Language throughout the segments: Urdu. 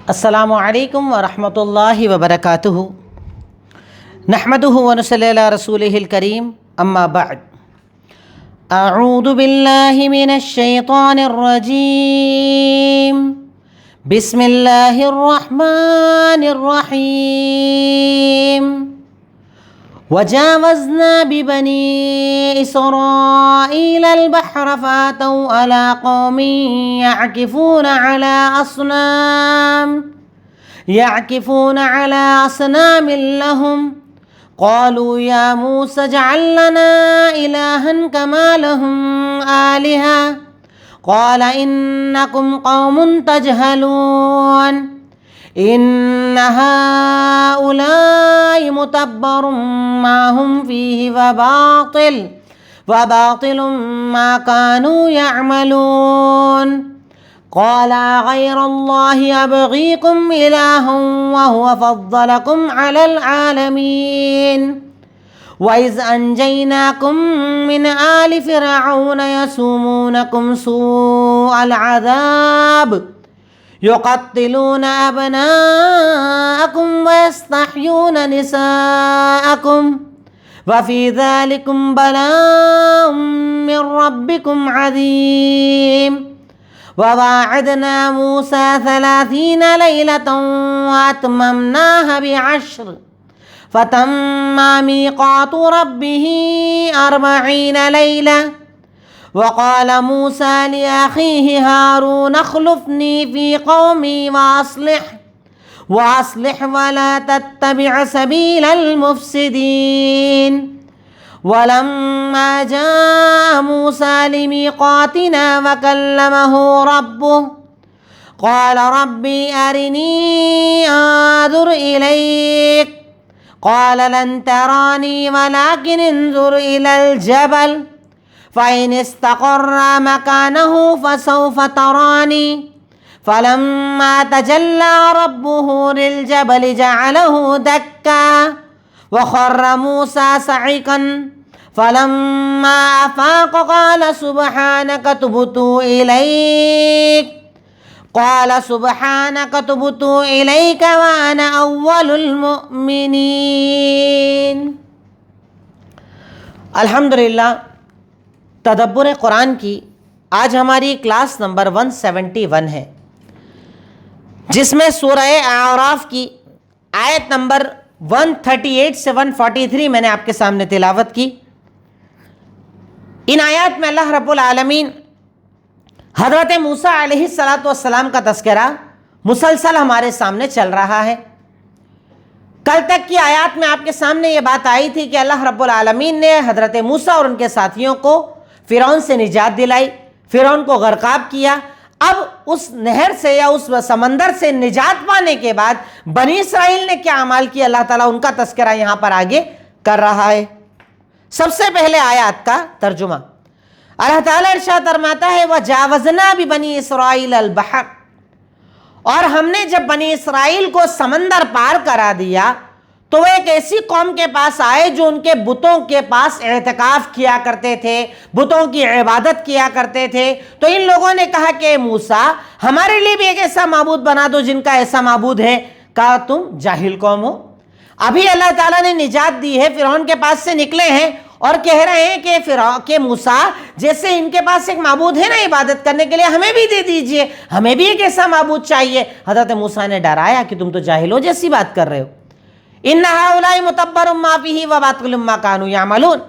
السلام علیکم ورحمۃ اللہ وبرکاتہ نحمدہ ونصلی علی رسولہ الکریم اما بعد اعوذ باللہ من الشیطان الرجیم بسم اللہ الرحمن الرحیم وجاوزنا ببني إسرائيل البحر فأتوا على قوم يعكفون على أصنام لهم قالوا يا موسى اجعل لنا إلها كما لهم آلهة قال إنكم قوم تجهلون إن هؤلاء متبر ما هم فيه وباطل ما كانوا يعملون قال غير الله أبغيكم إلها وهو فضلكم على العالمين وإذ أنجيناكم من آل فرعون يسومونكم سوء العذاب يقتلون أبناءكم ويستحيون نساءكم وفي ذلكم بلاء من ربكم عظيم وواعدنا موسى 30 ليلة وأتممناها ب10 فتم ميقات ربه 40 ليلة وقال موسى لأخيه هارون اخلفني في قومي وأصلح ولا تتبع سبيل المفسدين ولما جاء موسى لميقاتنا وكلمه ربه قال ربي أرني أنظر إليك قال لن تراني ولكن انظر إلى الجبل فإن استقر مكانه فسوف تراني فلما تجلى ربه للجبل جعله دكا وخر موسى صعقا فلما أفاق قال سبحانك تبت إليك وأنا أول المؤمنين. الحمدللہ تدبر قرآن کی آج ہماری کلاس نمبر 171 ہے، جس میں سورہ اعراف کی آیت نمبر 138 سے 143 میں نے آپ کے سامنے تلاوت کی. ان آیات میں اللہ رب العالمین حضرت موسیٰ علیہ السلام کا تذکرہ مسلسل ہمارے سامنے چل رہا ہے. کل تک کی آیات میں آپ کے سامنے یہ بات آئی تھی کہ اللہ رب العالمین نے حضرت موسیٰ اور ان کے ساتھیوں کو فرعون سے نجات دلائی، فرعون کو غرقاب کیا. اب اس نہر سے یا اس سمندر سے نجات پانے کے بعد بنی اسرائیل نے کیا اعمال کیا، اللہ تعالیٰ ان کا تذکرہ یہاں پر آگے کر رہا ہے. سب سے پہلے آیات کا ترجمہ. اللہ تعالیٰ ارشاد فرماتا ہے وَجَاوَزْنَا بِبَنِي إِسْرَائِيلَ الْبَحْرَ، اور ہم نے جب بنی اسرائیل کو سمندر پار کرا دیا تو وہ ایک ایسی قوم کے پاس آئے جو ان کے بتوں کے پاس اعتکاف کیا کرتے تھے، بتوں کی عبادت کیا کرتے تھے. تو ان لوگوں نے کہا کہ موسیٰ ہمارے لیے بھی ایک ایسا معبود بنا دو جن کا ایسا معبود ہے. کہا تم جاہل قوم ہو، ابھی اللہ تعالیٰ نے نجات دی ہے، فرعون کے پاس سے نکلے ہیں اور کہہ رہے ہیں کہ موسیٰ جیسے ان کے پاس ایک معبود ہے نا عبادت کرنے کے لیے، ہمیں بھی دے دیجئے، ہمیں بھی ایک ایسا معبود چاہیے. حضرت موسیٰ نے ڈرایا کہ تم تو جاہلوں جیسی بات کر رہے ہو. ان هؤلاء متبر ما فيه وباطل ما كانوا يعملون،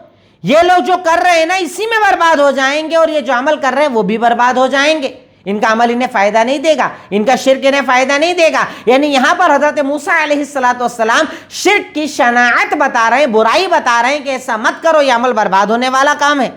یہ لوگ جو کر رہے ہیں نا اسی میں برباد ہو جائیں گے، اور یہ جو عمل کر رہے ہیں وہ بھی برباد ہو جائیں گے. ان کا عمل انہیں فائدہ نہیں دے گا، ان کا شرک انہیں فائدہ نہیں دے گا. یعنی یہاں پر حضرت موسیٰ علیہ السلام شرک کی شناعت بتا رہے ہیں، برائی بتا رہے ہیں کہ ایسا مت کرو، یہ عمل برباد ہونے والا کام ہے.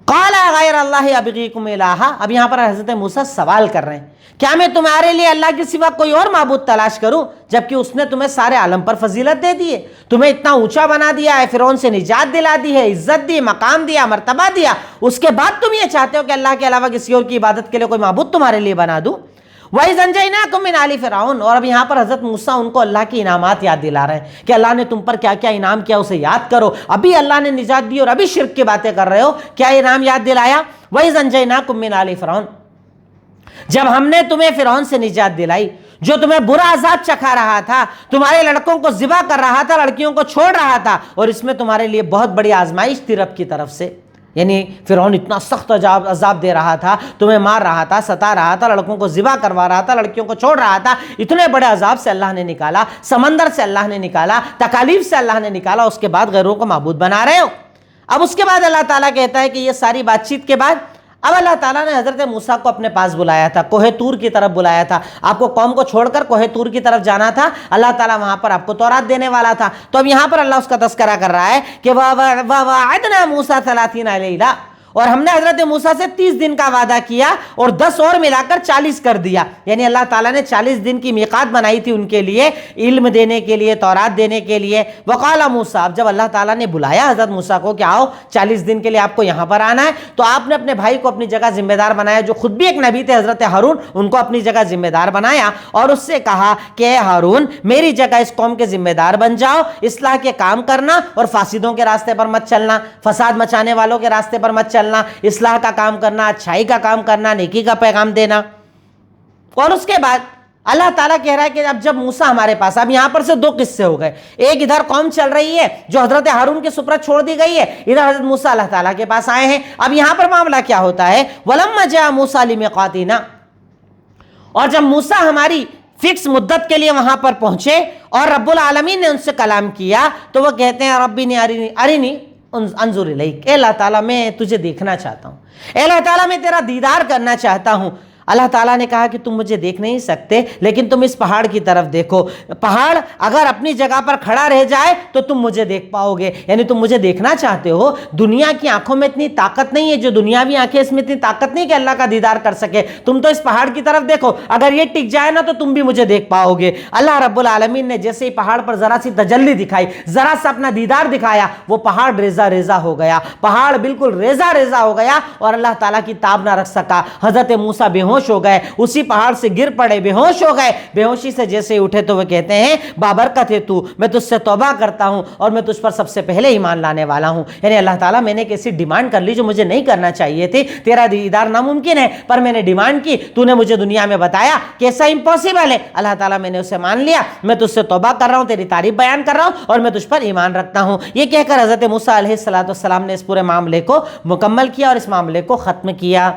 قال غیر اللہ ابغیکم الہا، اب یہاں پر حضرت موسیٰ سوال کر رہے ہیں کیا میں تمہارے لیے اللہ کے سوا کوئی اور معبود تلاش کروں جبکہ اس نے تمہیں سارے عالم پر فضیلت دے دی ہے، تمہیں اتنا اونچا بنا دیا ہے، فرعون سے نجات دلا دی ہے، عزت دی، مقام دیا، مرتبہ دیا، اس کے بعد تم یہ چاہتے ہو کہ اللہ کے علاوہ کسی اور کی عبادت کے لیے کوئی معبود تمہارے لیے بنا دوں. وَإِذْ أَنْجَيْنَاكُمْ مِنْ آلِ فِرْعَوْنَ، اور اب یہاں پر حضرت موسیٰ ان کو اللہ کے انعامات یاد دلا رہے ہیں کہ اللہ نے تم پر کیا کیا انعام کیا، اسے یاد کرو. ابھی اللہ نے نجات دی اور ابھی شرک کی باتیں کر رہے ہو، کیا انعام یاد دلایا. وَإِذْ أَنْجَيْنَاكُمْ مِنْ آلِ فِرْعَوْنَ، جب ہم نے تمہیں فرعون سے نجات دلائی جو تمہیں برا عذاب چکھا رہا تھا, تمہارے لڑکوں کو ذبح کر رہا تھا, لڑکیوں کو چھوڑ رہا تھا, اور اس میں تمہارے لیے بہت بڑی آزمائش تھی رب کی طرف سے. یعنی فرعون اتنا سخت عذاب دے رہا تھا, تمہیں مار رہا تھا, ستا رہا تھا, لڑکوں کو ذبح کروا رہا تھا, لڑکیوں کو چھوڑ رہا تھا. اتنے بڑے عذاب سے اللہ نے نکالا, سمندر سے اللہ نے نکالا, تکالیف سے اللہ نے نکالا, اس کے بعد غیروں کو معبود بنا رہے ہو. اب اس کے بعد اللہ تعالیٰ کہتا ہے کہ یہ ساری بات چیت کے بعد اب اللہ تعالیٰ نے حضرت موسیٰ کو اپنے پاس بلایا تھا, کوہ طور کی طرف بلایا تھا. آپ کو قوم کو چھوڑ کر کوہ طور کی طرف جانا تھا, اللہ تعالیٰ وہاں پر آپ کو تورات دینے والا تھا. تو اب یہاں پر اللہ اس کا تذکرہ کر رہا ہے کہ وَوَعَدْنَا مُوسَىٰ 30 لَيْلَةً, اور ہم نے حضرت موسیٰ سے 30 دن کا وعدہ کیا اور 10 اور ملا کر 40 کر دیا. یعنی اللہ تعالیٰ نے 40 دن کی میقات بنائی تھی ان کے لیے, علم دینے کے لیے, تورات دینے کے لیے. وقال موسیٰ, اب جب اللہ تعالیٰ نے بلایا حضرت موسیٰ کو کہ آؤ 40 دن کے لیے آپ کو یہاں پر آنا ہے, تو آپ نے اپنے بھائی کو اپنی جگہ ذمہ دار بنایا, جو خود بھی ایک نبی تھے حضرت ہارون, ان کو اپنی جگہ ذمہ دار بنایا اور اس سے کہا کہ اے ہارون میری جگہ اس قوم کے ذمہ دار بن جاؤ, اصلاح کے کام کرنا اور فاسدوں کے راستے پر مت چلنا, فساد مچانے والوں کے راستے پر مت چلنا, اصلاح کا کام کرنا, اچھائی کا کام کرنا, نیکی کا پیغام دینا. اور اس کے بعد اللہ تعالیٰ کہہ رہا ہے کہ اب جب موسیٰ ہمارے پاس, اب یہاں پر سے 2 قصے ہو گئے. ایک ادھر قوم چل رہی ہے جو حضرت ہارون کے سپرد چھوڑ دی گئی ہے, ادھر حضرت موسیٰ اللہ تعالیٰ کے پاس آئے ہیں. اب یہاں پر معاملہ کیا ہوتا ہے, وَلَمَّا جَاءَ مُوسَىٰ لِمِيقَاتِنَا, اور جب موسیٰ ہماری فکس مدت کے لیے وہاں پر پہنچے اور رب العالمین نے ان سے کلام کیا, تو وہ کہتے ہیں ربی ارنی انظر الیک, اے اللہ تعالیٰ میں تجھے دیکھنا چاہتا ہوں, اے اللہ تعالیٰ میں تیرا دیدار کرنا چاہتا ہوں. اللہ تعالیٰ نے کہا کہ تم مجھے دیکھ نہیں سکتے, لیکن تم اس پہاڑ کی طرف دیکھو. پہاڑ اگر اپنی جگہ پر کھڑا رہ جائے تو تم مجھے دیکھ پاؤ گے. یعنی تم مجھے دیکھنا چاہتے ہو. دنیا کی آنکھوں میں اتنی طاقت نہیں ہے, جو دنیاوی آنکھیں اس میں اتنی طاقت نہیں کہ اللہ کا دیدار کر سکے. تم تو اس پہاڑ کی طرف دیکھو, اگر یہ ٹک جائے نا تو تم بھی مجھے دیکھ پاؤ گے. اللہ رب العالمین نے جیسے ہی پہاڑ پر ذرا سی تجلی دکھائی, ذرا سا اپنا دیدار دکھایا, وہ پہاڑ ریزہ ریزہ ہو گیا, پہاڑ بالکل ریزہ ریزہ ہو گیا اور اللہ تعالیٰ کی تاب نہ رکھ سکا. حضرت موسیٰ بے ہوش ہو گئے, اسی پہاڑ سے گر پڑے, بے ہوش ہو گئے. بے ہوشی سے جیسے اٹھے تو وہ کہتے ہیں بابرکت ہے تو, میں تجھ سے توبہ کرتا ہوں اور میں تجھ پر سب سے پہلے ایمان لانے والا ہوں. یعنی اللہ تعالیٰ میں نے ایک ایسی ڈیمانڈ کر لی جو مجھے نہیں کرنا چاہیے تھی. تیرا دیدار ناممکن ہے پر میں نے ڈیمانڈ کی, تو نے مجھے دنیا میں بتایا کہ ایسا امپاسبل ہے. اللہ تعالیٰ میں نے اسے مان لیا, میں تجھ سے توبہ کر رہا ہوں, تیری تعریف بیان کر رہا ہوں اور میں تجھ پر ایمان رکھتا ہوں. یہ کہہ کر حضرت موسیٰ علیہ السلام نے اس پورے معاملے کو مکمل کیا اور اس معاملے کو ختم کیا.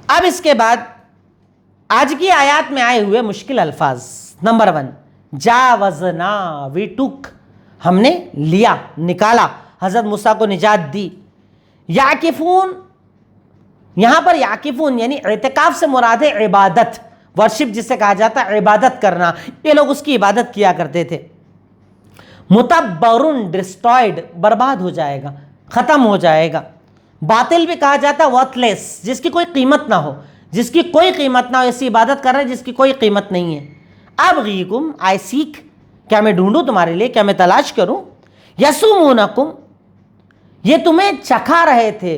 اب اس کے بعد آج کی آیات میں آئے ہوئے مشکل الفاظ. نمبر 1, جاوزنا, وی ٹک, ہم نے لیا, نکالا, حضرت موسیٰ کو نجات دی. یعکفون, یہاں پر یعکفون یعنی اعتکاف سے مراد ہے عبادت, ورشپ جسے کہا جاتا ہے, عبادت کرنا. یہ لوگ اس کی عبادت کیا کرتے تھے. متبرن, ڈسٹرائڈ, برباد ہو جائے گا, ختم ہو جائے گا. باطل بھی کہا جاتا ہے ورتھ لیس, جس کی کوئی قیمت نہ ہو, جس کی کوئی قیمت نہ ہو, ایسی عبادت کر رہے ہیں جس کی کوئی قیمت نہیں ہے. ابغیکم, آئی سیک, کیا میں ڈھونڈوں تمہارے لیے, کیا میں تلاش کروں. یسومونکم, یہ تمہیں چکھا رہے تھے.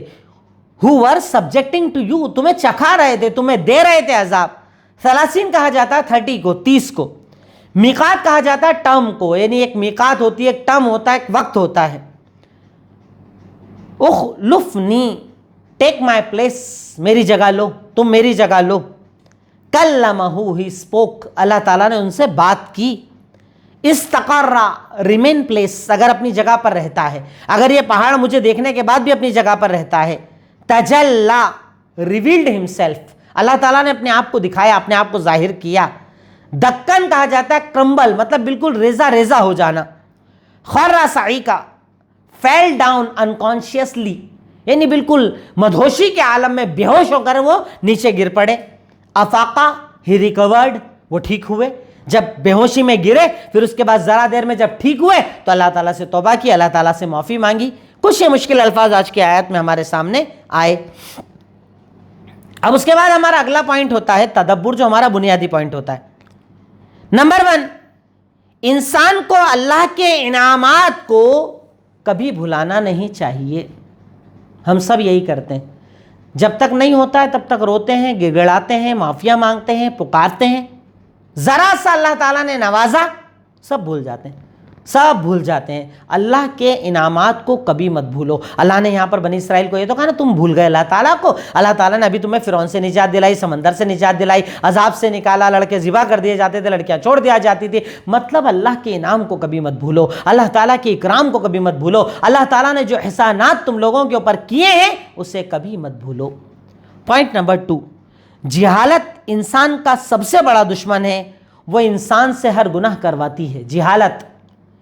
who were subjecting to you, تمہیں چکھا رہے تھے, تمہیں دے رہے تھے عذاب. 30 کہا جاتا ہے 30 کو, 30 کو. میقات کہا جاتا ہے ٹرم کو, یعنی ایک میقات ہوتی ہے, ایک ٹرم ہوتا ہے, ایک وقت ہوتا ہے. اخلفنی, ٹیک مائی پلیس, میری جگہ لو, تم میری جگہ لو. کلمہ, ہی اسپوک, اللہ تعالیٰ نے ان سے بات کی. استقر, ریمین پلیس, اگر اپنی جگہ پر رہتا ہے, اگر یہ پہاڑ مجھے دیکھنے کے بعد بھی اپنی جگہ پر رہتا ہے. تجلا, ریویلڈ ہمسیلف, اللہ تعالیٰ نے اپنے آپ کو دکھایا, اپنے آپ کو ظاہر کیا. دکن کہا جاتا ہے کرمبل, مطلب بالکل ریزہ ریزہ ہو جانا. خرّ صعیقہ, فیل ڈاؤن انکانشیسلی, یعنی بالکل مدہوشی کے عالم میں بے ہوش ہو کر وہ نیچے گر پڑے. افاقہ, ہی ریکورڈ, وہ ٹھیک ہوئے. جب بے ہوشی میں گرے پھر اس کے بعد ذرا دیر میں جب ٹھیک ہوئے تو اللہ تعالیٰ سے توبہ کی, اللہ تعالیٰ سے معافی مانگی. کچھ یہ مشکل الفاظ آج کی آیت میں ہمارے سامنے آئے. اب اس کے بعد ہمارا اگلا پوائنٹ ہوتا ہے تدبر, جو ہمارا بنیادی پوائنٹ ہوتا ہے. نمبر 1, انسان کو اللہ کے انعامات کو کبھی بھلانا نہیں چاہیے. ہم سب یہی کرتے ہیں, جب تک نہیں ہوتا ہے تب تک روتے ہیں, گڑگڑاتے ہیں, معافیاں مانگتے ہیں, پکارتے ہیں. ذرا سا اللہ تعالیٰ نے نوازا, سب بھول جاتے ہیں. سب بھول جاتے ہیں۔ اللہ کے انعامات کو کبھی مت بھولو۔ اللہ نے یہاں پر بنی اسرائیل کو یہ تو کہا نا تم بھول گئے اللہ تعالیٰ کو۔ اللہ تعالیٰ نے ابھی تمہیں فرعون سے نجات دلائی، سمندر سے نجات دلائی، عذاب سے نکالا، لڑکے ذبح کر دیے جاتے تھے، لڑکیاں چھوڑ دیا جاتی تھی۔ مطلب اللہ کے انعام کو کبھی مت بھولو، اللہ تعالیٰ کے اکرام کو کبھی مت بھولو، اللہ تعالیٰ نے جو احسانات تم لوگوں کے اوپر کیے ہیں اسے کبھی مت بھولو۔ پوائنٹ نمبر 2، جہالت انسان کا سب سے بڑا دشمن ہے، وہ انسان سے ہر گناہ کرواتی ہے۔ جہالت،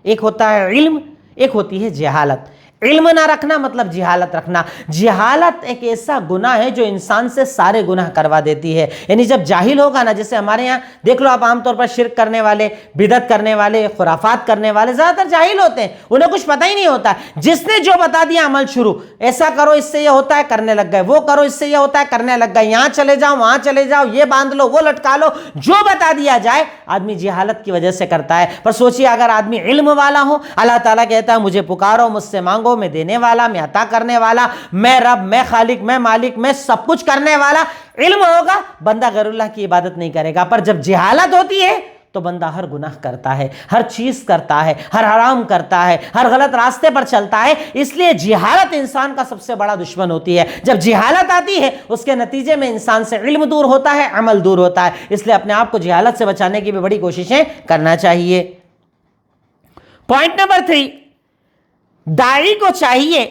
ایک ہوتا ہے علم، ایک ہوتی ہے جہالت۔ علم نہ رکھنا مطلب جہالت رکھنا۔ جہالت ایک ایسا گناہ ہے جو انسان سے سارے گناہ کروا دیتی ہے۔ یعنی جب جاہل ہوگا نا، جیسے ہمارے یہاں دیکھ لو آپ، عام طور پر شرک کرنے والے، بدعت کرنے والے، خرافات کرنے والے زیادہ تر جاہل ہوتے ہیں، انہیں کچھ پتہ ہی نہیں ہوتا۔ جس نے جو بتا دیا عمل شروع، ایسا کرو اس سے یہ ہوتا ہے، کرنے لگ گئے، وہ کرو اس سے یہ ہوتا ہے، کرنے لگ گئے، یہاں چلے جاؤ وہاں چلے جاؤ، یہ باندھ لو وہ لٹکا لو، جو بتا دیا جائے آدمی جہالت کی وجہ سے کرتا ہے۔ پر سوچئے اگر آدمی علم والا ہو، اللہ تعالیٰ کہتا ہے مجھے پکارو، مجھ سے مانگو، میں دینے والا، میں عطا کرنے والا، میں رب، میں خالق، میں مالک، میں سب کچھ کرنے والا۔ علم ہوگا بندہ غیر اللہ کی عبادت نہیں کرے گا۔ پر جب جہالت ہوتی ہے تو بندہ ہر گناہ کرتا ہے، ہر چیز کرتا ہے، ہر حرام کرتا ہے، ہر غلط راستے پر چلتا ہے۔ اس لیے جہالت انسان کا سب سے بڑا دشمن ہوتی ہے۔ جب جہالت آتی ہے اس کے نتیجے میں انسان سے علم دور ہوتا ہے، عمل دور ہوتا ہے۔ اس لیے اپنے آپ کو جہالت سے بچانے کی بھی بڑی کوششیں کرنا چاہیے۔ پوائنٹ نمبر 3، داعی کو چاہیے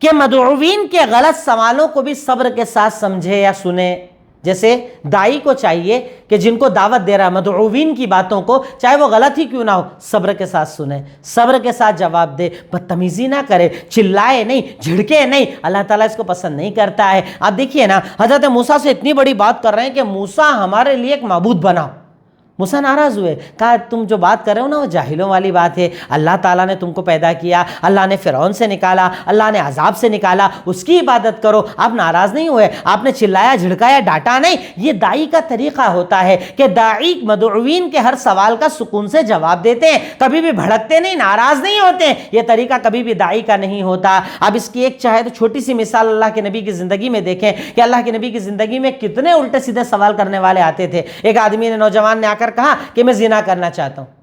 کہ مدعوین کے غلط سوالوں کو بھی صبر کے ساتھ سمجھے یا سنے۔ جیسے داعی کو چاہیے کہ جن کو دعوت دے رہا ہے، مدعوین کی باتوں کو چاہے وہ غلط ہی کیوں نہ ہو، صبر کے ساتھ سنے، صبر کے ساتھ جواب دے، بدتمیزی نہ کرے، چلائے نہیں، جھڑکے نہیں۔ اللہ تعالیٰ اس کو پسند نہیں کرتا ہے۔ آپ دیکھیے نا، حضرت موسیٰ سے اتنی بڑی بات کر رہے ہیں کہ موسیٰ ہمارے لیے ایک معبود بناؤ۔ موسیٰ ناراض ہوئے، کہا تم جو بات کر رہے ہو نا وہ جاہلوں والی بات ہے۔ اللہ تعالیٰ نے تم کو پیدا کیا، اللہ نے فرعون سے نکالا، اللہ نے عذاب سے نکالا، اس کی عبادت کرو۔ آپ ناراض نہیں ہوئے، آپ نے چلایا، جھڑکایا، ڈانٹا نہیں۔ یہ داعی کا طریقہ ہوتا ہے کہ داعی مدعوین کے ہر سوال کا سکون سے جواب دیتے ہیں، کبھی بھی بھڑکتے نہیں، ناراض نہیں ہوتے۔ یہ طریقہ کبھی بھی داعی کا نہیں ہوتا۔ اب اس کی ایک چاہے تو چھوٹی سی مثال اللہ کے نبی کی زندگی میں دیکھیں کہ اللہ کے نبی کی زندگی میں کتنے الٹے سیدھے سوال کرنے والے آتے تھے۔ ایک آدمی نے، نوجوان نے آ کر کہا کہ میں زنا کرنا چاہتا ہوں۔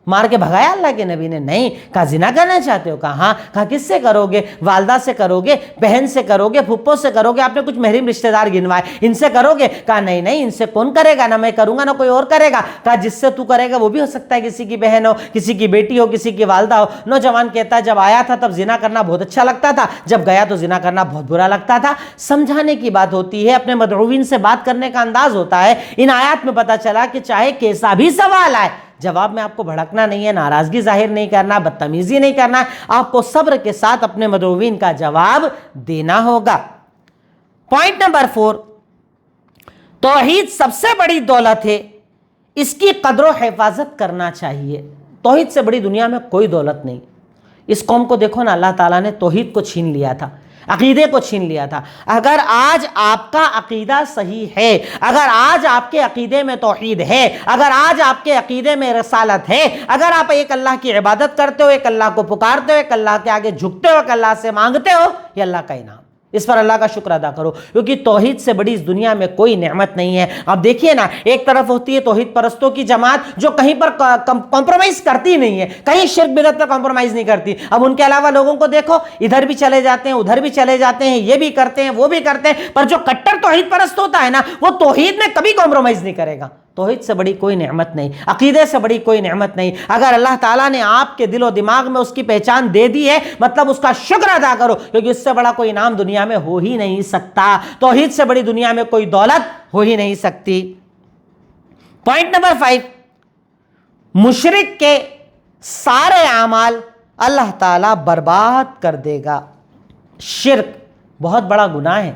مار کے بھگایا اللہ کے نبی نے؟ نہیں۔ کہا زنا کرنا چاہتے ہو؟ کہا ہاں۔ کہا کس سے کرو گے؟ والدہ سے کرو گے، بہن سے کرو گے، پھپھو سے کرو گے؟ آپ نے کچھ محرم رشتہ دار گنوائے، ان سے کرو گے؟ کہا نہیں نہیں، ان سے کون کرے گا، نہ میں کروں گا نہ کوئی اور کرے گا۔ کہا جس سے تو کرے گا وہ بھی ہو سکتا ہے کسی کی بہن ہو، کسی کی بیٹی ہو، کسی کی والدہ ہو۔ نوجوان کہتا ہے جب آیا تھا تب زنا کرنا بہت اچھا لگتا تھا، جب گیا تو زنا کرنا بہت برا لگتا تھا۔ سمجھانے کی بات ہوتی ہے، اپنے مدعوین سے بات کرنے کا انداز ہوتا ہے۔ ان آیات میں پتہ چلا کہ چاہے کیسا بھی سوال آئے، جواب میں آپ کو بھڑکنا نہیں ہے، ناراضگی ظاہر نہیں کرنا، بدتمیزی نہیں کرنا ہے، آپ کو صبر کے ساتھ اپنے مدعوین کا جواب دینا ہوگا۔ پوائنٹ نمبر 4، توحید سب سے بڑی دولت ہے، اس کی قدر و حفاظت کرنا چاہیے۔ توحید سے بڑی دنیا میں کوئی دولت نہیں۔ اس قوم کو دیکھو نا، اللہ تعالیٰ نے توحید کو چھین لیا تھا، عقیدے کو چھین لیا تھا۔ اگر آج آپ کا عقیدہ صحیح ہے، اگر آج آپ کے عقیدے میں توحید ہے، اگر آج آپ کے عقیدے میں رسالت ہے، اگر آپ ایک اللہ کی عبادت کرتے ہو، ایک اللہ کو پکارتے ہو، ایک اللہ کے آگے جھکتے ہو، ایک اللہ سے مانگتے ہو، یہ اللہ کا انعام۔ اس پر اللہ کا شکر ادا کرو، کیونکہ توحید سے بڑی اس دنیا میں کوئی نعمت نہیں ہے۔ اب دیکھیے نا، ایک طرف ہوتی ہے توحید پرستوں کی جماعت جو کہیں پر کمپرومائز کرتی نہیں ہے، کہیں شرک بدعت پر کمپرومائز نہیں کرتی۔ اب ان کے علاوہ لوگوں کو دیکھو، ادھر بھی چلے جاتے ہیں، ادھر بھی چلے جاتے ہیں، یہ بھی کرتے ہیں، وہ بھی کرتے ہیں، پر جو کٹر توحید پرست ہوتا ہے نا، وہ توحید میں کبھی کمپرومائز نہیں کرے گا۔ توحید سے بڑی کوئی نعمت نہیں، عقیدے سے بڑی کوئی نعمت نہیں۔ اگر اللہ تعالیٰ نے آپ کے دل و دماغ میں اس کی پہچان دے دی ہے، مطلب اس کا شکر ادا کرو، کیونکہ اس سے بڑا کوئی انعام دنیا میں ہو ہی نہیں سکتا۔ توحید سے بڑی دنیا میں کوئی دولت ہو ہی نہیں سکتی۔ پوائنٹ نمبر 5، مشرک کے سارے اعمال اللہ تعالیٰ برباد کر دے گا۔ شرک بہت بڑا گناہ ہے۔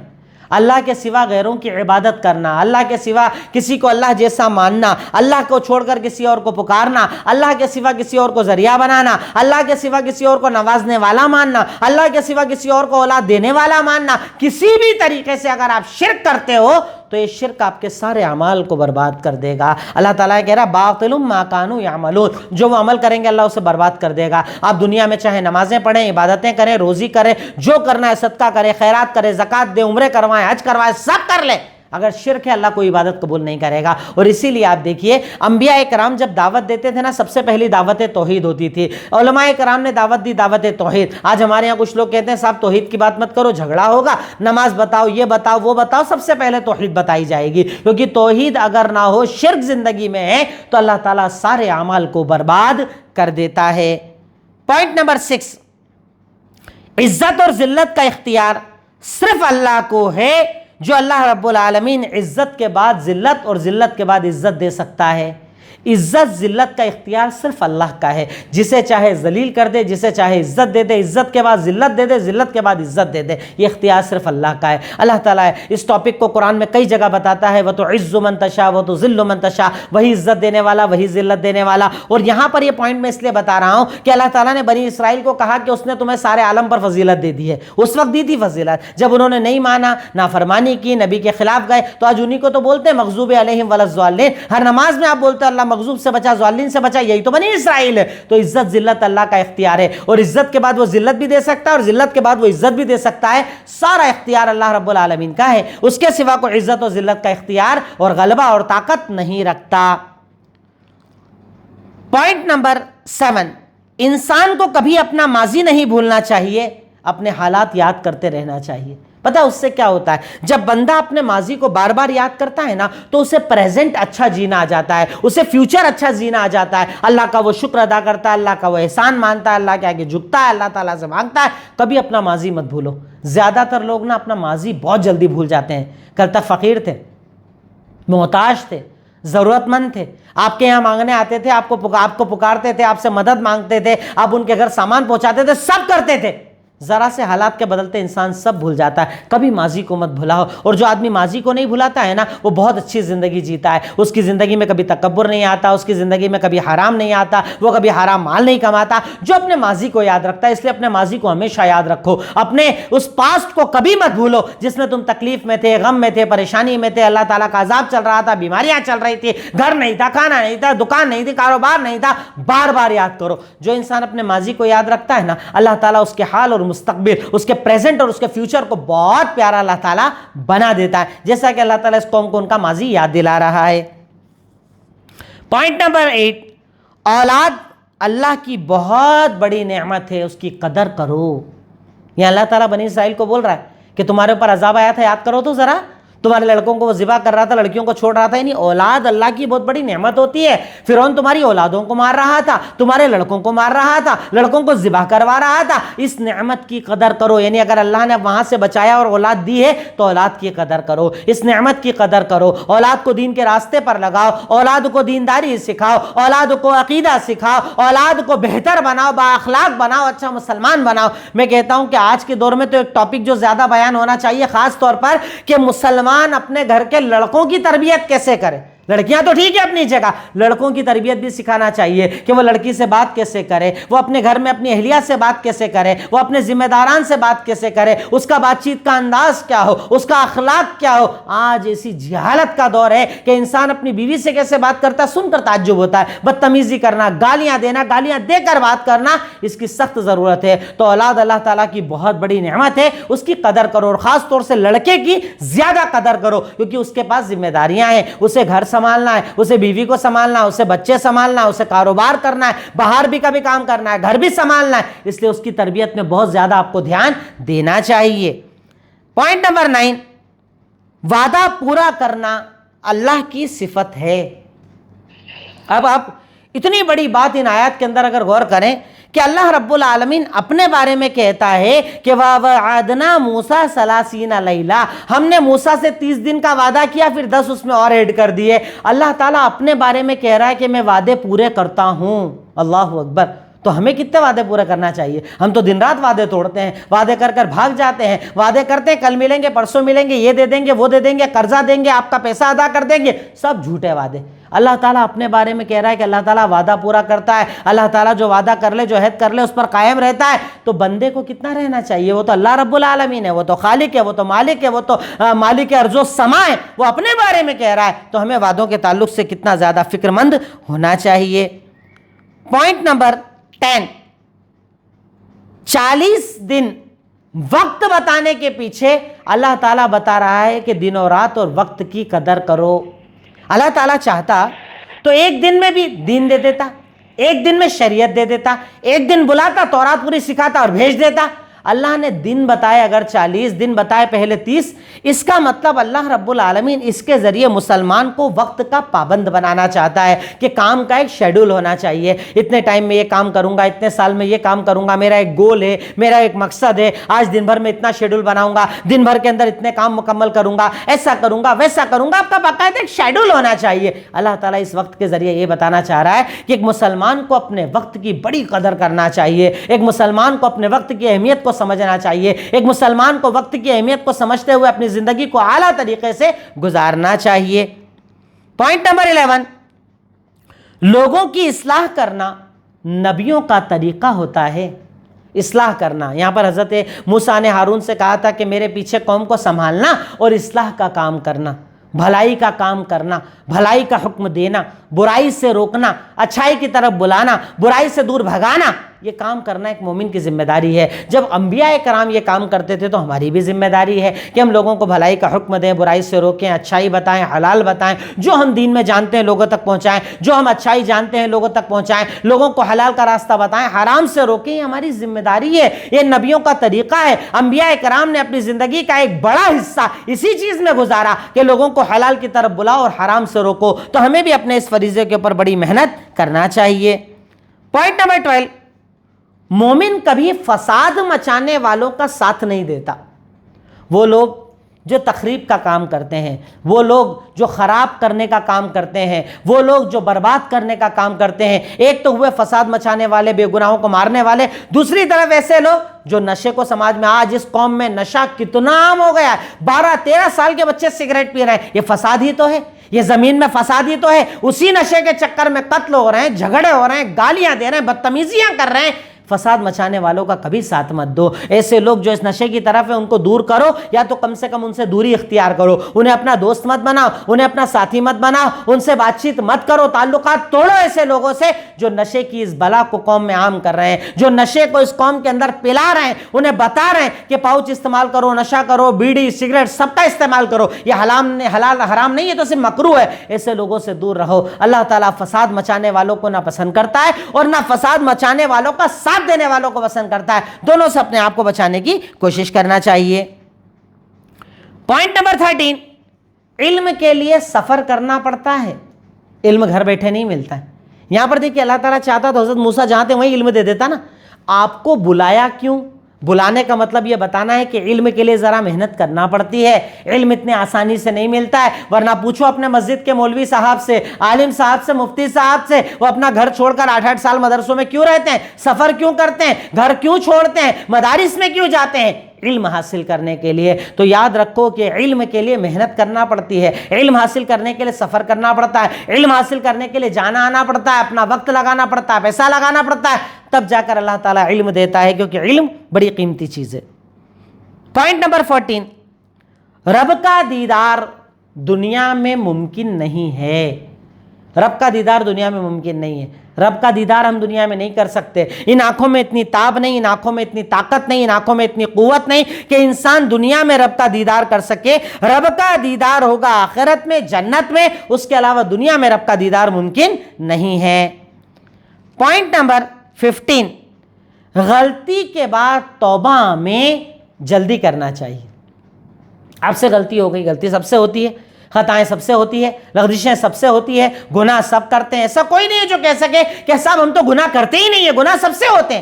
اللہ کے سوا غیروں کی عبادت کرنا، اللہ کے سوا کسی کو اللہ جیسا ماننا، اللہ کو چھوڑ کر کسی اور کو پکارنا، اللہ کے سوا کسی اور کو ذریعہ بنانا، اللہ کے سوا کسی اور کو نوازنے والا ماننا، اللہ کے سوا کسی اور کو اولاد دینے والا ماننا، کسی بھی طریقے سے اگر آپ شرک کرتے ہو تو یہ شرک آپ کے سارے اعمال کو برباد کر دے گا۔ اللہ تعالیٰ کہہ رہا باطل ما کانوا یعملون، جو وہ عمل کریں گے اللہ اسے برباد کر دے گا۔ آپ دنیا میں چاہے نمازیں پڑھیں، عبادتیں کریں، روزی کریں، جو کرنا ہے صدقہ کریں، خیرات کریں، زکوٰۃ دیں، عمرے کروائیں، حج کروائیں، سب کر لیں، اگر شرک ہے اللہ کوئی عبادت قبول نہیں کرے گا. اور اسی لیے آپ دیکھیے انبیاء کرام جب دعوت دیتے تھے نا, سب سے پہلی دعوت توحید ہوتی تھی. علماء کرام نے دعوت دی دعوت توحید. آج ہمارے یہاں کچھ لوگ کہتے ہیں صاحب توحید کی بات مت کرو, جھگڑا ہوگا, نماز بتاؤ, یہ بتاؤ, وہ بتاؤ. سب سے پہلے توحید بتائی جائے گی, کیونکہ توحید اگر نہ ہو, شرک زندگی میں ہے تو اللہ تعالیٰ سارے اعمال کو برباد کر دیتا ہے. پوائنٹ نمبر 6, عزت اور ذلت کا اختیار صرف اللہ کو ہے, جو اللہ رب العالمین عزت کے بعد ذلت اور ذلت کے بعد عزت دے سکتا ہے. عزت ذلت کا اختیار صرف اللہ کا ہے, جسے چاہے ذلیل کر دے, جسے چاہے عزت دے دے, عزت کے بعد ذلت دے دے, ذلت کے بعد عزت دے دے. یہ اختیار صرف اللہ کا ہے. اللہ تعالیٰ اس ٹاپک کو قرآن میں کئی جگہ بتاتا ہے, وَتُعِزُّ مَن تَشَاءُ وَتُذِلُّ مَن تَشَاءُ, وہی عزت دینے والا وہی ذلت دینے والا. اور یہاں پر یہ پوائنٹ میں اس لیے بتا رہا ہوں کہ اللہ تعالیٰ نے بنی اسرائیل کو کہا کہ اس نے تمہیں سارے عالم پر فضیلت دے دی ہے. اس وقت دی تھی فضیلت, جب انہوں نے نہیں مانا, نافرمانی کی, نبی کے خلاف گئے, تو آج انہی کو تو بولتے ہیں مغضوب علیہم ولا الضالین. ہر نماز میں آپ بولتے ہیں اللہ مغضوب سے بچا, ضالین سے بچا, یہی تو بنی اسرائیل ہے. تو عزت ذلت اللہ کا اختیار ہے, اور عزت کے بعد وہ ذلت بھی دے سکتا ہے, اور ذلت کے بعد وہ عزت بھی دے سکتا ہے. سارا اختیار اللہ رب العالمین کا ہے, اس کے سوا کوئی عزت اور ذلت کا اختیار اور غلبہ اور طاقت نہیں رکھتا. پوائنٹ نمبر 7, انسان کو کبھی اپنا ماضی نہیں بھولنا چاہیے, اپنے حالات یاد کرتے رہنا چاہیے. پتہ اس سے کیا ہوتا ہے, جب بندہ اپنے ماضی کو بار بار یاد کرتا ہے نا, تو اسے پریزنٹ اچھا جینا آ جاتا ہے, اسے فیوچر اچھا جینا آ جاتا ہے. اللہ کا وہ شکر ادا کرتا ہے, اللہ کا وہ احسان مانتا ہے, اللہ کے آگے جھکتا ہے, اللہ تعالیٰ سے مانگتا ہے. کبھی اپنا ماضی مت بھولو. زیادہ تر لوگ نا اپنا ماضی بہت جلدی بھول جاتے ہیں. کل تک فقیر تھے, محتاج تھے, ضرورت مند تھے, آپ کے یہاں مانگنے آتے تھے, آپ کو پکارتے تھے, آپ سے مدد مانگتے تھے, آپ ان کے گھر سامان پہنچاتے تھے, سب کرتے تھے. ذرا سے حالات کے بدلتے انسان سب بھول جاتا ہے. کبھی ماضی کو مت بھلاؤ. اور جو آدمی ماضی کو نہیں بھلاتا ہے نا, وہ بہت اچھی زندگی جیتا ہے. اس کی زندگی میں کبھی تکبر نہیں آتا, اس کی زندگی میں کبھی حرام نہیں آتا, وہ کبھی حرام مال نہیں کماتا. جو اپنے ماضی کو یاد رکھتا ہے, اس لیے اپنے ماضی کو ہمیشہ یاد رکھو. اپنے اس پاسٹ کو کبھی مت بھولو جس میں تم تکلیف میں تھے, غم میں تھے, پریشانی میں تھے, اللہ تعالیٰ کا عذاب چل رہا تھا, بیماریاں چل رہی تھی, گھر نہیں تھا, کھانا نہیں تھا, دکان نہیں تھی, کاروبار نہیں تھا. بار بار یاد کرو. جو انسان اپنے ماضی کو یاد رکھتا ہے نا, اللہ تعالیٰ اس کے حال اور مستقبل, اس کے پریزنٹ اور اس کے فیوچر کو بہت پیارا اللہ تعالیٰ بنا دیتا ہے, جیسا کہ اللہ تعالیٰ اس قوم کو ان کا ماضی یاد دلا رہا ہے. پوائنٹ نمبر 8, اولاد اللہ کی بہت بڑی نعمت ہے, اس کی قدر کرو. یہ اللہ تعالیٰ بنی اسرائیل کو بول رہا ہے کہ تمہارے اوپر عذاب آیا تھا, یاد کرو تو ذرا. تمہارے لڑکوں کو وہ ذبح کر رہا تھا, لڑکیوں کو چھوڑ رہا تھا. یعنی اولاد اللہ کی بہت بڑی نعمت ہوتی ہے. فرعون تمہاری اولادوں کو مار رہا تھا, تمہارے لڑکوں کو مار رہا تھا, لڑکوں کو ذبح کروا رہا تھا. اس نعمت کی قدر کرو. یعنی اگر اللہ نے وہاں سے بچایا اور اولاد دی ہے تو اولاد کی قدر کرو, اس نعمت کی قدر کرو. اولاد کو دین کے راستے پر لگاؤ, اولاد کو دینداری سکھاؤ, اولاد کو عقیدہ سکھاؤ, اولاد کو بہتر بناؤ, بااخلاق بناؤ, اچھا مسلمان بناؤ. میں کہتا ہوں کہ آج کے دور میں تو ایک ٹاپک جو زیادہ بیان ہونا چاہیے خاص طور پر, کہ مسلمان اپنے گھر کے لڑکوں کی تربیت کیسے کرے. لڑکیاں تو ٹھیک ہے اپنی جگہ, لڑکوں کی تربیت بھی سکھانا چاہیے کہ وہ لڑکی سے بات کیسے کرے, وہ اپنے گھر میں اپنی اہلیہ سے بات کیسے کرے, وہ اپنے ذمہ داران سے بات کیسے کرے, اس کا بات چیت کا انداز کیا ہو, اس کا اخلاق کیا ہو. آج ایسی جہالت کا دور ہے کہ انسان اپنی بیوی سے کیسے بات کرتا ہے سن کر تعجب ہوتا ہے. بدتمیزی کرنا, گالیاں دینا, گالیاں دے کر بات کرنا, اس کی سخت ضرورت ہے. تو اولاد اللہ تعالیٰ کی بہت بڑی نعمت ہے, اس کی قدر کرو, اور خاص طور سے لڑکے کی زیادہ قدر کرو, کیونکہ اس کے پاس ذمہ داریاں ہیں. اسے گھر سنبھالنا ہے, اسے بیوی کو سنبھالنا ہے, اسے بچے سنبھالنا ہے, اسے کاروبار کرنا ہے, باہر بھی کبھی کام کرنا ہے, گھر بھی سنبھالنا ہے. اس لیے اس کی تربیت میں بہت زیادہ آپ کو دھیان دینا چاہیے. پوائنٹ نمبر 9, وعدہ پورا کرنا اللہ کی صفت ہے. اب آپ اتنی بڑی بات ان آیات کے اندر اگر غور کریں کہ اللہ رب العالمین اپنے بارے میں کہتا ہے کہ وَوَعَدْنَا مُوسَىٰ 30 لَيْلَةً, ہم نے موسیٰ سے 30 دن کا وعدہ کیا, پھر 10 اس میں اور ایڈ کر دیے. اللہ تعالیٰ اپنے بارے میں کہہ رہا ہے کہ میں وعدے پورے کرتا ہوں. اللہ اکبر. تو ہمیں کتنے وعدے پورے کرنا چاہیے؟ ہم تو دن رات وعدے توڑتے ہیں, وعدے کر کر بھاگ جاتے ہیں, وعدے کرتے ہیں کل ملیں گے, پرسوں ملیں گے, یہ دے دیں گے, وہ دے دیں گے, قرضہ دیں گے, آپ کا پیسہ ادا کر دیں گے. سب جھوٹے وعدے. اللہ تعالیٰ اپنے بارے میں کہہ رہا ہے کہ اللہ تعالیٰ وعدہ پورا کرتا ہے. اللہ تعالیٰ جو وعدہ کر لے, جو عہد کر لے, اس پر قائم رہتا ہے. تو بندے کو کتنا رہنا چاہیے؟ وہ تو اللہ رب العالمین ہے, وہ تو خالق ہے, وہ تو مالک ہے, وہ تو مالک ارض و سما ہے. وہ اپنے بارے میں کہہ رہا ہے, تو ہمیں وعدوں کے تعلق سے کتنا زیادہ فکر مند ہونا چاہیے. پوائنٹ نمبر 10, 40 دن وقت بتانے کے پیچھے اللہ تعالیٰ بتا رہا ہے کہ دن و رات اور وقت کی قدر کرو۔ اللہ تعالیٰ چاہتا تو ایک دن میں بھی دین دے دیتا، ایک دن میں شریعت دے دیتا، ایک دن بلاتا، تورات پوری سکھاتا اور بھیج دیتا۔ اللہ نے دن بتائے، اگر 40 دن بتائے، پہلے 30۔ اس کا مطلب اللہ رب العالمین اس کے ذریعے مسلمان کو وقت کا پابند بنانا چاہتا ہے کہ کام کا ایک شیڈول ہونا چاہیے، اتنے ٹائم میں یہ کام کروں گا، اتنے سال میں یہ کام کروں گا، میرا ایک گول ہے، میرا ایک مقصد ہے، آج دن بھر میں اتنا شیڈول بناؤں گا، دن بھر کے اندر اتنے کام مکمل کروں گا، ایسا کروں گا، ویسا کروں گا۔ آپ کا باقاعدہ ایک شیڈول ہونا چاہیے۔ اللہ تعالیٰ اس وقت کے ذریعے یہ بتانا چاہ رہا ہے کہ ایک مسلمان کو اپنے وقت کی بڑی قدر کرنا چاہیے، ایک مسلمان کو اپنے وقت کی اہمیت کو سمجھنا چاہیے، ایک مسلمان کو وقت کی اہمیت کو سمجھتے ہوئے اپنی زندگی کو اعلیٰ طریقے سے گزارنا چاہیے۔ پوائنٹ نمبر 11، لوگوں کی اصلاح کرنا نبیوں کا طریقہ ہوتا ہے۔ اصلاح کرنا، یہاں پر حضرت موسیٰ نے ہارون سے کہا تھا کہ میرے پیچھے قوم کو سنبھالنا اور اصلاح کا کام کرنا، بھلائی کا کام کرنا، بھلائی کا حکم دینا، برائی سے روکنا، اچھائی کی طرف بلانا، برائی سے دور بھگانا، یہ کام کرنا ایک مومن کی ذمہ داری ہے۔ جب انبیاء کرام یہ کام کرتے تھے تو ہماری بھی ذمہ داری ہے کہ ہم لوگوں کو بھلائی کا حکم دیں، برائی سے روکیں، اچھائی بتائیں، حلال بتائیں، جو ہم دین میں جانتے ہیں لوگوں تک پہنچائیں، جو ہم اچھائی جانتے ہیں لوگوں تک پہنچائیں، لوگوں کو حلال کا راستہ بتائیں، حرام سے روکیں۔ یہ ہماری ذمہ داری ہے، یہ نبیوں کا طریقہ ہے۔ انبیاء کرام نے اپنی زندگی کا ایک بڑا حصہ اسی چیز میں گزارا کہ لوگوں کو حلال کی طرف بلاؤ اور حرام سے روکو۔ تو ہمیں بھی اپنے اس فریضے کے اوپر بڑی محنت کرنا چاہیے۔ پوائنٹ نمبر 12، مومن کبھی فساد مچانے والوں کا ساتھ نہیں دیتا۔ وہ لوگ جو تخریب کا کام کرتے ہیں، وہ لوگ جو خراب کرنے کا کام کرتے ہیں، وہ لوگ جو برباد کرنے کا کام کرتے ہیں، ایک تو ہوئے فساد مچانے والے، بے گناہوں کو مارنے والے، دوسری طرف ایسے لوگ جو نشے کو سماج میں، آج اس قوم میں نشہ کتنا عام ہو گیا ہے، 12-13 سال کے بچے سگریٹ پی رہے ہیں، یہ فساد ہی تو ہے، یہ زمین میں فساد ہی تو ہے۔ اسی نشے کے چکر میں قتل ہو رہے ہیں، جھگڑے ہو رہے ہیں، گالیاں دے رہے ہیں، بدتمیزیاں کر رہے ہیں۔ فساد مچانے والوں کا کبھی ساتھ مت دو۔ ایسے لوگ جو اس نشے کی طرف ہیں ان کو دور کرو، یا تو کم سے کم ان سے دوری اختیار کرو، انہیں اپنا دوست مت بناؤ، انہیں اپنا ساتھی مت بناؤ، ان سے بات چیت مت کرو، تعلقات توڑو ایسے لوگوں سے جو نشے کی اس بلا کو قوم میں عام کر رہے ہیں، جو نشے کو اس قوم کے اندر پلا رہے ہیں، انہیں بتا رہے ہیں کہ پاؤچ استعمال کرو، نشہ کرو، بیڑی سگریٹ سب کا استعمال کرو، یہ حلال حرام نہیں ہے، تو صرف مکروہ ہے۔ ایسے لوگوں سے دور رہو۔ اللہ تعالیٰ فساد مچانے والوں کو نہ پسند کرتا ہے اور نہ فساد مچانے والوں کا ساتھ دینے والوں کو پسند کرتا ہے۔ دونوں سے اپنے آپ کو بچانے کی کوشش کرنا چاہیے۔ پوائنٹ نمبر 13، علم کے لیے سفر کرنا پڑتا ہے، علم گھر بیٹھے نہیں ملتا ہے۔ یہاں پر دیکھیے اللہ تعالیٰ چاہتا تو حضرت موسیٰ جہاں تھے وہیں علم دے دیتا نا۔ آپ کو بلایا کیوں؟ بلانے کا مطلب یہ بتانا ہے کہ علم کے لیے ذرا محنت کرنا پڑتی ہے، علم اتنے آسانی سے نہیں ملتا ہے۔ ورنہ پوچھو اپنے مسجد کے مولوی صاحب سے، عالم صاحب سے، مفتی صاحب سے، وہ اپنا گھر چھوڑ کر 8-8 سال مدرسوں میں کیوں رہتے ہیں، سفر کیوں کرتے ہیں، گھر کیوں چھوڑتے ہیں، مدارس میں کیوں جاتے ہیں؟ علم حاصل کرنے کے لیے۔ تو یاد رکھو کہ علم کے لیے محنت کرنا پڑتی ہے، علم حاصل کرنے کے لیے سفر کرنا پڑتا ہے، علم حاصل کرنے کے لیے جانا آنا پڑتا ہے، اپنا وقت لگانا پڑتا ہے، پیسہ لگانا پڑتا ہے، تب جا کر اللہ تعالیٰ علم دیتا ہے، کیونکہ علم بڑی قیمتی چیز ہے۔ پوائنٹ نمبر 14، رب کا دیدار دنیا میں ممکن نہیں ہے۔ رب کا دیدار دنیا میں ممکن نہیں ہے۔ رب کا دیدار ہم دنیا میں نہیں کر سکتے۔ ان آنکھوں میں اتنی تاب نہیں، ان آنکھوں میں اتنی طاقت نہیں، ان آنکھوں میں اتنی قوت نہیں کہ انسان دنیا میں رب کا دیدار کر سکے۔ رب کا دیدار ہوگا آخرت میں، جنت میں، اس کے علاوہ دنیا میں رب کا دیدار ممکن نہیں ہے۔ پوائنٹ نمبر 15، غلطی کے بعد توبہ میں جلدی کرنا چاہیے۔ آپ سے غلطی ہو گئی، غلطی سب سے ہوتی ہے، خطائیں سب سے ہوتی ہے، لغزشیں سب سے ہوتی ہے، گناہ سب کرتے ہیں۔ ایسا کوئی نہیں ہے جو کہہ سکے کہ صاحب ہم تو گناہ کرتے ہی نہیں ہیں، گناہ سب سے ہوتے ہیں۔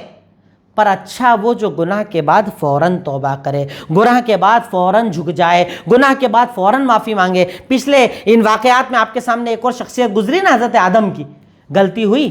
پر اچھا وہ جو گناہ کے بعد فوراً توبہ کرے، گناہ کے بعد فوراً جھک جائے، گناہ کے بعد فوراً معافی مانگے۔ پچھلے ان واقعات میں آپ کے سامنے ایک اور شخصیت گزری نا، حضرت آدم کی۔ غلطی ہوئی،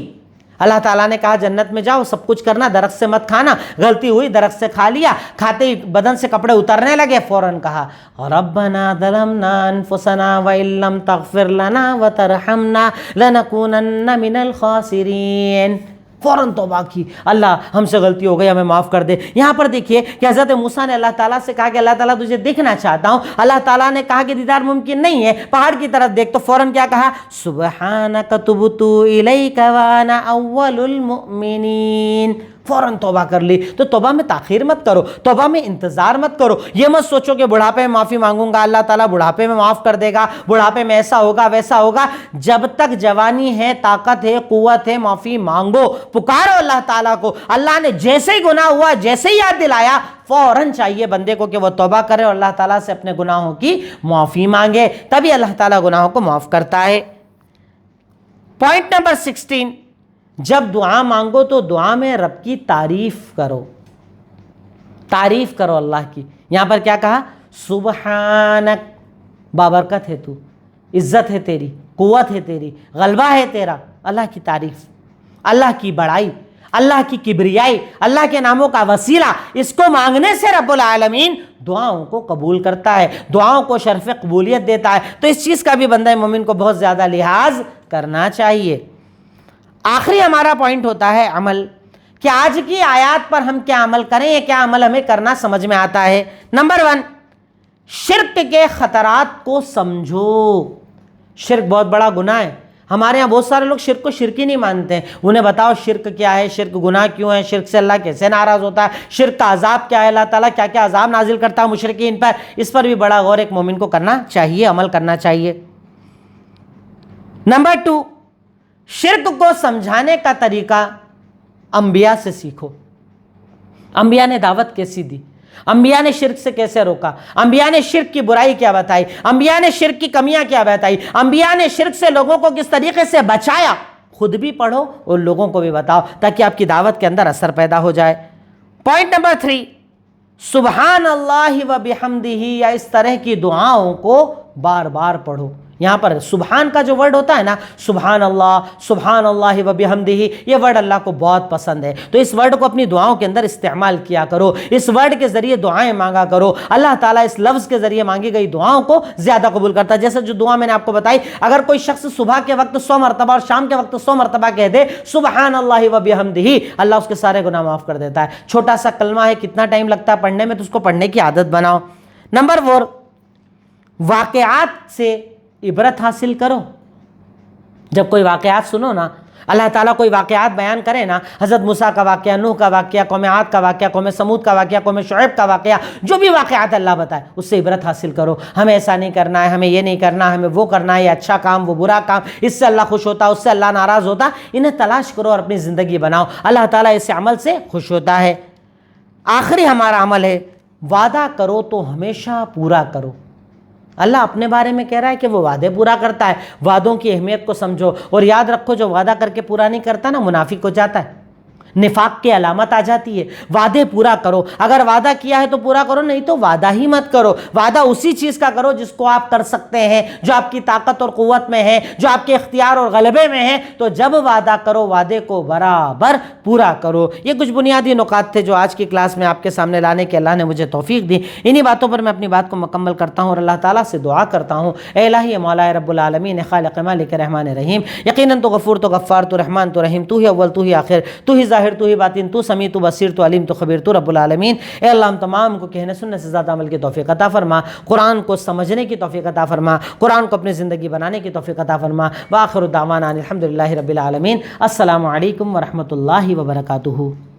اللہ تعالیٰ نے کہا جنت میں جاؤ، سب کچھ کرنا، درخت سے مت کھانا۔ غلطی ہوئی، درخت سے کھا لیا، کھاتے ہی بدن سے کپڑے اترنے لگے، فوراً کہا ربنا ظلمنا انفسنا وان لم تغفر لنا وترحمنا لنکونن من الخاسرین۔ فوراً توبہ کی، اللہ ہم سے غلطی ہو گئی، ہمیں معاف کر دے۔ یہاں پر دیکھیے کہ حضرت موسیٰ نے اللہ تعالیٰ سے کہا کہ اللہ تعالیٰ تجھے دیکھنا چاہتا ہوں۔ اللہ تعالیٰ نے کہا کہ دیدار ممکن نہیں ہے، پہاڑ کی طرف دیکھ، تو فوراً کیا کہا؟ سبحانک تبت الیک وانا اول المؤمنین۔ فوراً توبہ کر لی، تو توبہ میں تاخیر مت کرو، توبہ میں انتظار مت کرو۔ یہ مت سوچو کہ بڑھاپے میں معافی مانگوں گا اللہ تعالیٰ بڑھاپے میں معاف کر دے گا، بڑھاپے میں ایسا ہوگا ویسا ہوگا۔ جب تک جوانی ہے، طاقت ہے، قوت ہے، معافی مانگو، پکارو اللہ تعالیٰ کو۔ اللہ نے جیسے ہی گناہ ہوا، جیسے ہی یاد دلایا، فوراً چاہیے بندے کو کہ وہ توبہ کرے اور اللہ تعالیٰ سے اپنے گناہوں کی معافی مانگے، تبھی اللہ تعالیٰ گناہوں کو معاف کرتا ہے۔ پوائنٹ نمبر 16، جب دعا مانگو تو دعا میں رب کی تعریف کرو، تعریف کرو اللہ کی۔ یہاں پر کیا کہا؟ سبحانک، بابرکت ہے تو، عزت ہے تیری، قوت ہے تیری، غلبہ ہے تیرا۔ اللہ کی تعریف، اللہ کی بڑائی، اللہ کی کبریائی، اللہ کے ناموں کا وسیلہ، اس کو مانگنے سے رب العالمین دعاؤں کو قبول کرتا ہے، دعاؤں کو شرف قبولیت دیتا ہے۔ تو اس چیز کا بھی بندہ مومن کو بہت زیادہ لحاظ کرنا چاہیے۔ آخری ہمارا پوائنٹ ہوتا ہے عمل، کہ آج کی آیات پر ہم کیا عمل کریں، یا کیا عمل ہمیں کرنا سمجھ میں آتا ہے۔ نمبر 1، شرک کے خطرات کو سمجھو۔ شرک بہت بڑا گناہ ہے۔ ہمارے ہاں بہت سارے لوگ شرک کو شرک ہی نہیں مانتے ہیں۔ انہیں بتاؤ شرک کیا ہے، شرک گناہ کیوں ہے، شرک سے اللہ کیسے ناراض ہوتا ہے، شرک کا عذاب کیا ہے، اللہ تعالیٰ کیا کیا عذاب نازل کرتا ہے مشرکین پر۔ اس پر بھی بڑا غور ایک مومن کو کرنا چاہیے، عمل کرنا چاہیے۔ نمبر 2، شرک کو سمجھانے کا طریقہ انبیاء سے سیکھو۔ انبیاء نے دعوت کیسی دی، انبیاء نے شرک سے کیسے روکا، انبیاء نے شرک کی برائی کیا بتائی، انبیاء نے شرک کی کمیاں کیا بتائی، انبیاء نے شرک سے لوگوں کو کس طریقے سے بچایا، خود بھی پڑھو اور لوگوں کو بھی بتاؤ، تاکہ آپ کی دعوت کے اندر اثر پیدا ہو جائے۔ پوائنٹ نمبر 3، سبحان اللہ و بحمدہ، یا اس طرح کی دعاؤں کو بار بار پڑھو۔ یہاں پر سبحان کا جو ورڈ ہوتا ہے نا، سبحان اللہ و بحمدہ، یہ ورڈ اللہ کو بہت پسند ہے۔ تو اس ورڈ کو اپنی دعاؤں کے اندر استعمال کیا کرو، اس ورڈ کے ذریعے دعائیں مانگا کرو۔ اللہ تعالیٰ اس لفظ کے ذریعے مانگی گئی دعاؤں کو زیادہ قبول کرتا ہے۔ جیسے جو دعا میں نے آپ کو بتائی، اگر کوئی شخص صبح کے وقت 100 مرتبہ اور شام کے وقت 100 مرتبہ کہہ دے سبحان اللہ و بحمدہ، اللہ اس کے سارے گناہ معاف کر دیتا ہے۔ چھوٹا سا کلمہ ہے، کتنا ٹائم لگتا ہے پڑھنے میں، تو اس کو پڑھنے کی عادت بناؤ۔ نمبر 4، واقعات سے عبرت حاصل کرو۔ جب کوئی واقعات سنو نا، اللہ تعالیٰ کوئی واقعات بیان کرے نا، حضرت موسیٰ کا واقعہ، نوح کا واقعہ، قوم عاد کا واقعہ، قوم سمود کا واقعہ، قوم شعیب کا واقعہ، جو بھی واقعات اللہ بتائے اس سے عبرت حاصل کرو۔ ہمیں ایسا نہیں کرنا ہے، ہمیں یہ نہیں کرنا، ہمیں وہ کرنا ہے، یہ اچھا کام، وہ برا کام، اس سے اللہ خوش ہوتا، اس سے اللہ ناراض ہوتا، انہیں تلاش کرو اور اپنی زندگی بناؤ۔ اللہ تعالیٰ اس عمل سے خوش ہوتا ہے۔ آخری ہمارا عمل ہے، وعدہ کرو تو ہمیشہ پورا کرو۔ اللہ اپنے بارے میں کہہ رہا ہے کہ وہ وعدے پورا کرتا ہے۔ وعدوں کی اہمیت کو سمجھو اور یاد رکھو، جو وعدہ کر کے پورا نہیں کرتا نا، منافق ہو جاتا ہے، نفاق کی علامت آ جاتی ہے۔ وعدے پورا کرو، اگر وعدہ کیا ہے تو پورا کرو، نہیں تو وعدہ ہی مت کرو۔ وعدہ اسی چیز کا کرو جس کو آپ کر سکتے ہیں، جو آپ کی طاقت اور قوت میں ہے، جو آپ کے اختیار اور غلبے میں ہے۔ تو جب وعدہ کرو، وعدے کو برابر پورا کرو۔ یہ کچھ بنیادی نکات تھے جو آج کی کلاس میں آپ کے سامنے لانے کے اللہ نے مجھے توفیق دی۔ انہی باتوں پر میں اپنی بات کو مکمل کرتا ہوں اور اللہ تعالیٰ سے دعا کرتا ہوں، اے الہی مولا رب العالمین، خالق مالک رحمان رحیم، یقیناً تو غفور، تو غفار، تو رحمان، تو رحیم، تو ہی اول، تو ہی آخر، تو ہی ظاہر، تو ہی باطن، تو سمیع، تو بصیر، تو علیم، تو خبیر، تو رب العالمین۔ اے اللہ، ہم تمام کو کہنے سننے سے زیادہ عمل کی توفیق عطا فرما، قرآن کو سمجھنے کی توفیق عطا فرما، قرآن کو اپنی زندگی بنانے کی توفیق عطا فرما۔ وآخر دعوانا الحمدللہ رب العالمین۔ السلام علیکم ورحمۃ اللہ وبرکاتہ۔